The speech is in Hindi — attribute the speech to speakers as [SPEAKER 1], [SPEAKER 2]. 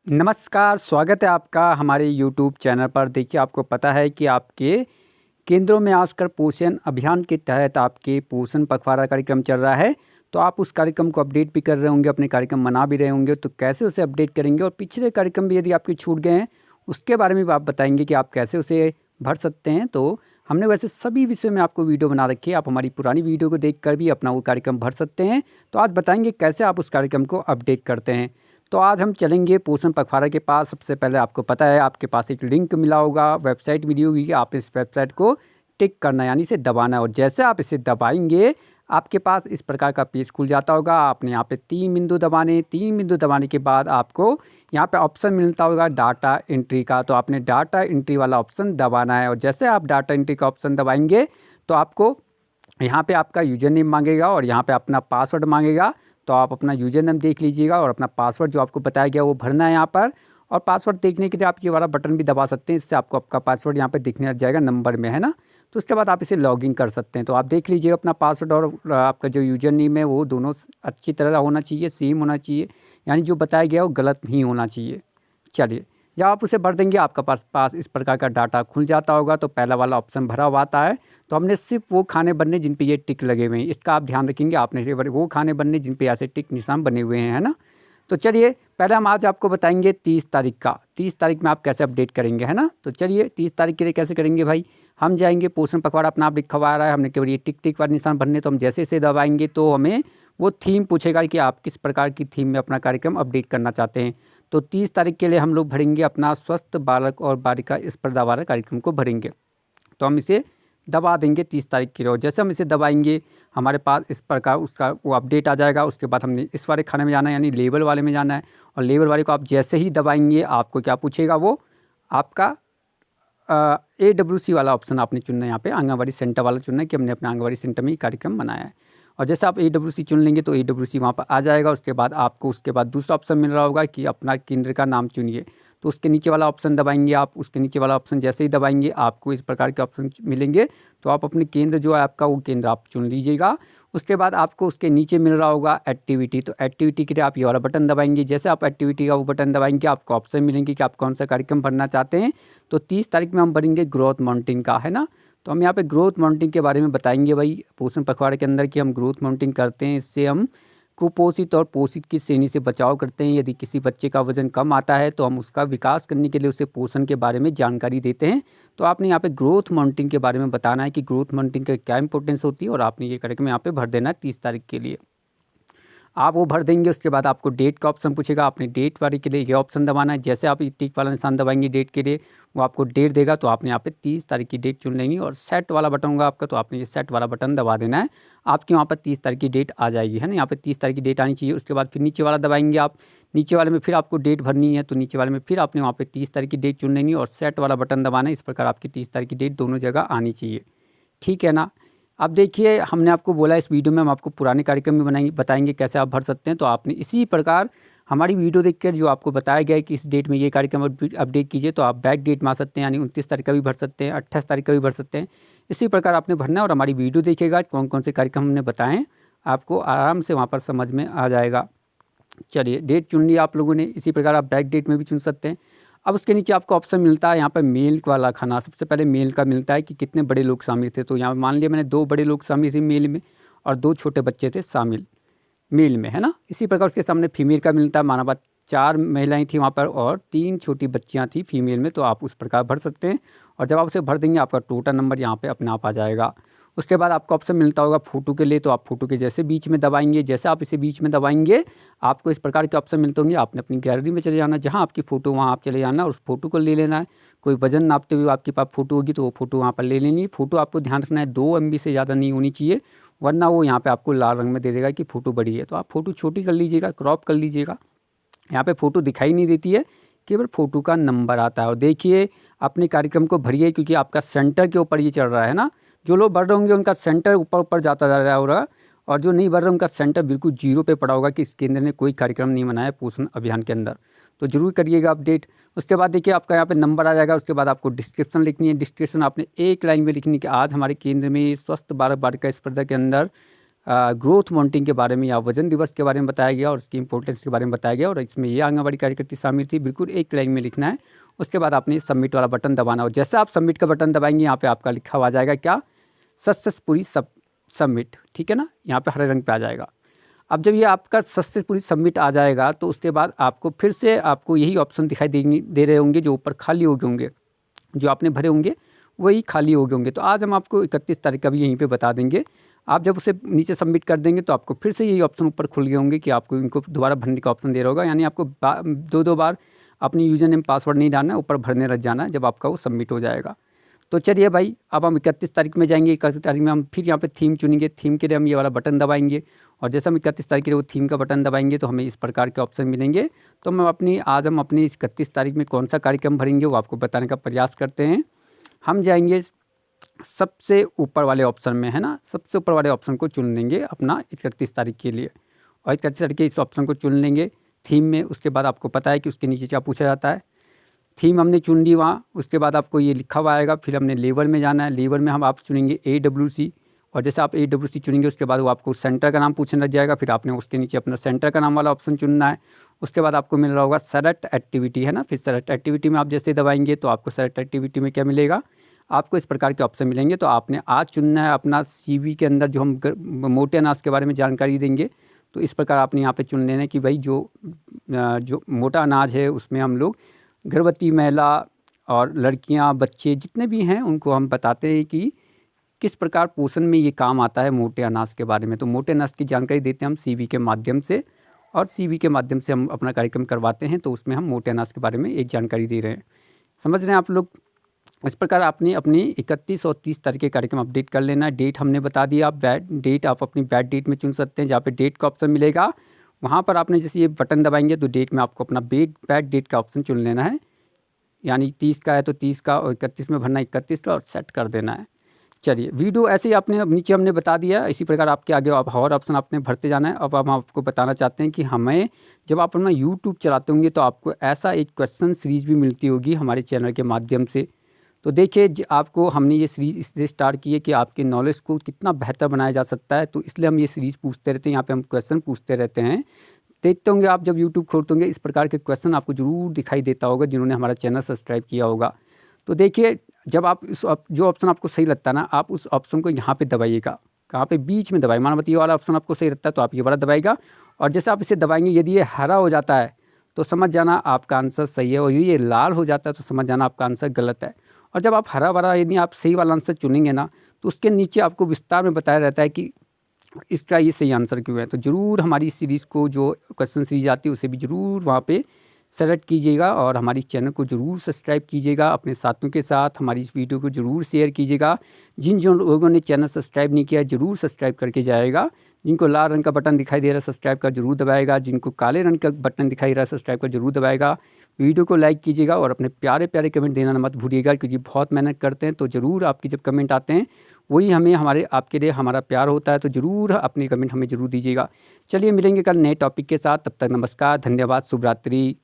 [SPEAKER 1] नमस्कार, स्वागत है आपका हमारे यूट्यूब चैनल पर। देखिए, आपको पता है कि आपके केंद्रों में आजकल पोषण अभियान के तहत आपके पोषण पखवाड़ा कार्यक्रम चल रहा है। तो आप उस कार्यक्रम को अपडेट भी कर रहे होंगे, अपने कार्यक्रम मना भी रहे होंगे। तो कैसे उसे अपडेट करेंगे और पिछले कार्यक्रम भी यदि आपके छूट गए हैं, उसके बारे में भी आप बताएंगे कि आप कैसे उसे भर सकते हैं। तो हमने वैसे सभी विषयों में आपको वीडियो बना रखी है, आप हमारी पुरानी वीडियो को देखकर भी अपना वो कार्यक्रम भर सकते हैं। तो आज बताएंगे कैसे आप उस कार्यक्रम को अपडेट करते हैं। तो आज हम चलेंगे पोषण पखवाड़ा के पास। सबसे पहले आपको पता है, आपके पास एक लिंक मिला होगा, वेबसाइट मिली होगी कि आप इस वेबसाइट को टिक करना यानी इसे दबाना है। और जैसे आप इसे दबाएंगे, आपके पास इस प्रकार का पेज खुल जाता होगा। आपने यहाँ पे 3 बिंदु दबाने, 3 बिंदु दबाने के बाद आपको यहाँ पे ऑप्शन मिलता होगा डाटा एंट्री का। तो आपने डाटा एंट्री वाला ऑप्शन दबाना है। और जैसे आप डाटा एंट्री का ऑप्शन दबाएंगे तो आपको यहाँ पे आपका यूज़र नेम मांगेगा और यहाँ पे अपना पासवर्ड मांगेगा। तो आप अपना यूज़र नेम देख लीजिएगा और अपना पासवर्ड जो आपको बताया गया वो भरना है यहाँ पर। और पासवर्ड देखने के लिए आप ये वाला बटन भी दबा सकते हैं, इससे आपको आपका पासवर्ड यहाँ पे दिखने लग जाएगा नंबर में, है ना। तो उसके बाद आप इसे लॉगिन कर सकते हैं। तो आप देख लीजिएगा अपना पासवर्ड और आपका जो यूज़र नेम है वो दोनों अच्छी तरह होना चाहिए, सेम होना चाहिए, यानी जो बताया गया वो गलत नहीं होना चाहिए। चलिए, जब आप उसे भर देंगे आपका पास इस प्रकार का डाटा खुल जाता होगा। तो पहला वाला ऑप्शन भरा हुआ आता है। तो हमने सिर्फ वो खाने बनने जिन पे ये टिक लगे हुए हैं, इसका आप ध्यान रखेंगे। आपने से वो खाने बनने जिन पे ऐसे टिक निशान बने हुए हैं, है ना। तो चलिए, पहले हम आज आपको बताएंगे 30 तारीख का। 30 तारीख में आप कैसे अपडेट करेंगे, है ना। तो चलिए, 30 तारीख के लिए कैसे करेंगे भाई। हम जाएंगे पोषण पखवाड़ा, अपना आप लिखा हुआ आ रहा है, हमने केवल ये टिक टिक वाले निशान भरने। तो हम जैसे इसे दबाएंगे तो हमें वो थीम पूछेगा कि आप किस प्रकार की थीम में अपना कार्यक्रम अपडेट करना चाहते हैं। तो 30 तारीख के लिए हम लोग भरेंगे अपना स्वस्थ बालक और बालिका स्पर्धा वाला कार्यक्रम को भरेंगे। तो हम इसे दबा देंगे 30 तारीख की रोज। जैसे हम इसे दबाएंगे हमारे पास इस प्रकार उसका वो अपडेट आ जाएगा। उसके बाद हमने इस वाले खाने में जाना है, यानी लेबर वाले में जाना है। और लेबर वाले को आप जैसे ही दबाएंगे आपको क्या पूछेगा, वो आपका AWC वाला ऑप्शन आपने चुनना है। यहाँ पे आंगनबाड़ी सेंटर वाला चुनना है कि हमने अपने आंगनबाड़ी सेंटर में ही कार्यक्रम बनाया है। और जैसे आप AWC चुन लेंगे तो AWC वहाँ पर आ जाएगा। उसके बाद आपको उसके बाद दूसरा ऑप्शन मिल रहा होगा कि अपना केंद्र का नाम चुनिए। तो उसके नीचे वाला ऑप्शन दबाएंगे आप। उसके नीचे वाला ऑप्शन जैसे ही दबाएंगे आपको इस प्रकार के ऑप्शन मिलेंगे। तो आप अपने केंद्र जो है आपका वो केंद्र आप चुन लीजिएगा। उसके बाद आपको उसके नीचे मिल रहा होगा एक्टिविटी। तो एक्टिविटी के लिए आप ये वाला बटन दबाएंगे। जैसे आप एक्टिविटी का वो बटन दबाएंगे आपको ऑप्शन मिलेंगे कि आप कौन सा कार्यक्रम भरना चाहते हैं। तो 30 तारीख में हम भरेंगे ग्रोथ माउंटिंग का, है ना। तो हम यहाँ पे ग्रोथ माउंटिंग के बारे में बताएंगे भाई पोषण पखवाड़े के अंदर कि हम ग्रोथ माउंटिंग करते हैं। इससे हम कुपोषित और पोषित की श्रेणी से बचाव करते हैं। यदि किसी बच्चे का वजन कम आता है तो हम उसका विकास करने के लिए उसे पोषण के बारे में जानकारी देते हैं। तो आपने यहाँ पे ग्रोथ माउंटिंग के बारे में बताना है कि ग्रोथ माउंटिंग का क्या इंपॉर्टेंस होती है और आपने ये कार्यक्रम यहाँ पे भर देना है 30 तारीख के लिए। आप वो भर देंगे। उसके बाद आपको डेट का ऑप्शन पूछेगा, आपने डेट वाले के लिए ये ऑप्शन दबाना है। जैसे आप टिक वाला निशान दबाएंगे डेट के लिए, वो आपको डेट देगा। तो आपने यहाँ पे 30 तारीख की डेट चुन लेंगे। और सेट वाला बटन होगा आपका, तो आपने ये सेट वाला बटन दबा देना है। आपकी वहाँ पर 30 तारीख की डेट आ जाएगी, है ना। यहाँ पे 30 तारीख की डेट आनी चाहिए। उसके बाद फिर नीचे वाला दबाएंगे आप। नीचे वाले में फिर आपको डेट भरनी है। तो नीचे वाले में फिर आपने वहाँ पे 30 तारीख की डेट चुन लेंगे और सेट वाला बटन दबाना है। इस प्रकार आपकी 30 तारीख की डेट दोनों जगह आनी चाहिए, ठीक है ना। अब देखिए, हमने आपको बोला इस वीडियो में हम आपको पुराने कार्यक्रम में बताएंगे कैसे आप भर सकते हैं। तो आपने इसी प्रकार हमारी वीडियो देखकर जो आपको बताया गया है कि इस डेट में ये कार्यक्रम अपडेट कीजिए, तो आप बैक डेट में आ सकते हैं, यानी 29 तारीख का भी भर सकते हैं, 28 तारीख का भी भर सकते हैं। इसी प्रकार आपने भरना है और हमारी वीडियो देखिएगा कौन कौन से कार्यक्रम हमने बताए हैं, आपको आराम से वहाँ पर समझ में आ जाएगा। चलिए, डेट चुन लिया आप लोगों ने। इसी प्रकार आप बैक डेट में भी चुन सकते हैं। अब उसके नीचे आपको ऑप्शन मिलता है यहाँ पर मेल वाला खाना। सबसे पहले मेल का मिलता है कि कितने बड़े लोग शामिल थे। तो यहाँ मान लिया मैंने 2 बड़े लोग शामिल थे मेल में और 2 छोटे बच्चे थे शामिल मेल में, है ना। इसी प्रकार उसके सामने फीमेल का मिलता है। माना बात 4 महिलाएं थी वहाँ पर और 3 छोटी बच्चियाँ थी फीमेल में। तो आप उस प्रकार भर सकते हैं। और जब आप उसे भर देंगे आपका टोटल नंबर यहाँ पे अपने आप आ जाएगा। उसके बाद आपको ऑप्शन मिलता होगा फ़ोटो के लिए। तो आप फ़ोटो के जैसे बीच में दबाएंगे, जैसे आप इसे बीच में दबाएंगे आपको इस प्रकार के ऑप्शन मिलते होंगे। आपने अपनी गैलरी में चले जाना, जहाँ आपकी फ़ोटो वहाँ आप चले जाना और उस फोटो को ले लेना है। कोई वजन नापते हुए आपके पास फ़ोटो होगी तो वो फ़ोटो वहाँ पर ले लेनी है। फ़ोटो आपको ध्यान रखना है 2 MB से ज़्यादा नहीं होनी चाहिए, वरना वो यहाँ पे आपको लाल रंग में दे देगा कि फ़ोटो बड़ी है। तो आप फ़ोटो छोटी कर लीजिएगा, क्रॉप कर लीजिएगा। यहाँ पे फ़ोटो दिखाई नहीं देती है, केवल फ़ोटो का नंबर आता है। और देखिए, अपने कार्यक्रम को भरिए क्योंकि आपका सेंटर के ऊपर ये चल रहा है ना। जो लोग भर रहे होंगे उनका सेंटर ऊपर ऊपर जाता जा रहा होगा और जो नहीं भर रहे उनका सेंटर बिल्कुल 0 पे पड़ा होगा कि इस केंद्र ने कोई कार्यक्रम नहीं बनाया पोषण अभियान के अंदर। तो जरूर करिएगा अपडेट। उसके बाद देखिए आपका यहाँ पे नंबर आ जाएगा। उसके बाद आपको डिस्क्रिप्शन लिखनी है। डिस्क्रिप्शन आपने एक लाइन में लिखनी है कि आज हमारे केंद्र में स्वस्थ बालक बालिका स्पर्धा के अंदर ग्रोथ मॉनिटरिंग के बारे में या वजन दिवस के बारे में बताया गया और उसकी इंपॉर्टेंस के बारे में बताया गया और इसमें ये आंगनबाड़ी कार्यकर्ती शामिल थी। बिल्कुल एक लाइन में लिखना है, उसके बाद आपने सबमिट वाला बटन दबाना और जैसे आप सबमिट का बटन दबाएंगे यहाँ पे आपका लिखा हुआ आ जाएगा क्या, सक्सेसफुली सबमिट, ठीक है ना, यहाँ पे हरे रंग पे आ जाएगा। अब जब ये आपका सक्सेसफुली सबमिट आ जाएगा तो उसके बाद आपको फिर से आपको यही ऑप्शन दिखाई दे रहे होंगे जो ऊपर खाली हो गए होंगे, जो आपने भरे होंगे वही खाली हो गए होंगे। तो आज हम आपको 31 तारीख का भी यहीं पे बता देंगे। आप जब उसे नीचे सबमिट कर देंगे तो आपको फिर से यही ऑप्शन ऊपर खुल गए होंगे कि आपको इनको दोबारा भरने का ऑप्शन दे रहा होगा, यानी आपको दो बार अपनी यूज़र नेम पासवर्ड नहीं डालना है, ऊपर भरने लग जाना है जब आपका वो सबमिट हो जाएगा। तो चलिए भाई, अब हम 31 तारीख में जाएंगे। 31 तारीख में हम फिर यहाँ पे थीम चुनेंगे, थीम के लिए हम ये वाला बटन दबाएंगे और जैसे हम 31 तारीख के लिए वो थीम का बटन दबाएंगे तो हमें इस प्रकार के ऑप्शन मिलेंगे। तो आज हम अपनी इस 31 तारीख में कौन सा कार्यक्रम भरेंगे वो आपको बताने का प्रयास करते हैं। हम जाएंगे सबसे ऊपर वाले ऑप्शन में, है ना, सबसे ऊपर वाले ऑप्शन को चुन लेंगे अपना 31 तारीख के लिए और 31 तारीख के इस ऑप्शन को चुन लेंगे थीम में। उसके बाद आपको पता है कि उसके नीचे क्या पूछा जाता है, थीम हमने चुन ली वहाँ। उसके बाद आपको ये लिखा हुआ आएगा, फिर हमने लेवल में जाना है। लेवल में आप चुनेंगे AWC और जैसे आप AWC चुनेंगे उसके बाद वो आपको सेंटर का नाम पूछने लग जाएगा, फिर आपने उसके नीचे अपना सेंटर का नाम वाला ऑप्शन चुनना है। उसके बाद आपको मिल रहा होगा सेलेक्ट एक्टिविटी, है ना, फिर सेलेक्ट एक्टिविटी में आप जैसे दबाएंगे तो आपको सेलेक्ट एक्टिविटी में क्या मिलेगा, आपको इस प्रकार के ऑप्शन मिलेंगे। तो आपने आज चुनना है अपना CV के अंदर जो हम मोटे अनाज के बारे में जानकारी देंगे, तो इस प्रकार आपने यहाँ पे चुन लेना है कि भाई जो मोटा अनाज है उसमें हम लोग गर्भवती महिला और लड़कियाँ बच्चे जितने भी हैं उनको हम बताते हैं कि किस प्रकार पोषण में ये काम आता है मोटे अनाज के बारे में। तो मोटे अनाज की जानकारी देते हैं हम CV के माध्यम से और CV के माध्यम से हम अपना कार्यक्रम करवाते हैं, तो उसमें हम मोटे अनाज के बारे में एक जानकारी दे रहे हैं। समझ रहे हैं आप लोग। इस प्रकार आपने अपनी 31 और 30 तारीख के कार्यक्रम अपडेट कर लेना है। डेट हमने बता दिया, आप डेट आप अपनी बैड डेट में चुन सकते हैं, जहाँ पे डेट का ऑप्शन मिलेगा वहाँ पर आपने जैसे ये बटन दबाएंगे तो डेट में आपको अपना बैड डेट का ऑप्शन चुन लेना है, यानी 30 का है तो 30 का और 31 में भरना 31 का और सेट कर देना है। चलिए, वीडियो ऐसे ही आपने नीचे हमने बता दिया, इसी प्रकार आपके आगे आप और ऑप्शन आपने भरते जाना है। अब हम आपको बताना चाहते हैं कि हमें जब आप अपना यूट्यूब चलाते होंगे तो आपको ऐसा एक क्वेश्चन सीरीज़ भी मिलती होगी हमारे चैनल के माध्यम से। तो देखिए, आपको हमने ये सीरीज़ इसलिए स्टार्ट की है कि आपके नॉलेज को कितना बेहतर बनाया जा सकता है, तो इसलिए हम ये सीरीज़ पूछते रहते हैं, यहाँ पे हम क्वेश्चन पूछते रहते हैं। देखते होंगे आप जब यूट्यूब खोलते होंगे इस प्रकार के क्वेश्चन आपको ज़रूर दिखाई देता होगा जिन्होंने हमारा चैनल सब्सक्राइब किया होगा। तो देखिए, जब आप जो ऑप्शन आपको सही लगता है ना, आप उस ऑप्शन को यहाँ पे दबाइएगा, कहाँ पे, बीच में दबाइए। माना बताइए वाला ऑप्शन आपको सही लगता है तो आप ये वाला दबाइएगा और जैसे आप इसे दबाएंगे यदि ये हरा हो जाता है तो समझ जाना आपका आंसर सही है और यदि ये लाल हो जाता है तो समझ जाना आपका आंसर गलत है। और जब आप हरा भरा यदि आप सही वाला आंसर चुनेंगे ना तो उसके नीचे आपको विस्तार में बताया रहता है कि इसका ये सही आंसर क्यों है। तो ज़रूर हमारी इस सीरीज़ को जो क्वेश्चन सीरीज आती है उसे भी ज़रूर वहाँ पे सेलेक्ट कीजिएगा और हमारी चैनल को ज़रूर सब्सक्राइब कीजिएगा। अपने साथियों के साथ हमारी इस वीडियो को ज़रूर शेयर कीजिएगा। जिन लोगों ने चैनल सब्सक्राइब नहीं किया ज़रूर सब्सक्राइब करके जाएगा। जिनको लाल रंग का बटन दिखाई दे रहा है सब्सक्राइब का जरूर दबाएगा, जिनको काले रंग का बटन दिखाई रहा है सब्सक्राइब का जरूर दबाएगा। वीडियो को लाइक कीजिएगा और अपने प्यारे प्यारे कमेंट देना मत भूलिएगा, क्योंकि बहुत मेहनत करते हैं। तो ज़रूर आपकी जब कमेंट आते हैं वही हमें आपके लिए हमारा प्यार होता है। तो ज़रूर अपने कमेंट हमें ज़रूर दीजिएगा। चलिए मिलेंगे कल नए टॉपिक के साथ, तब तक नमस्कार, धन्यवाद, शुभ रात्रि।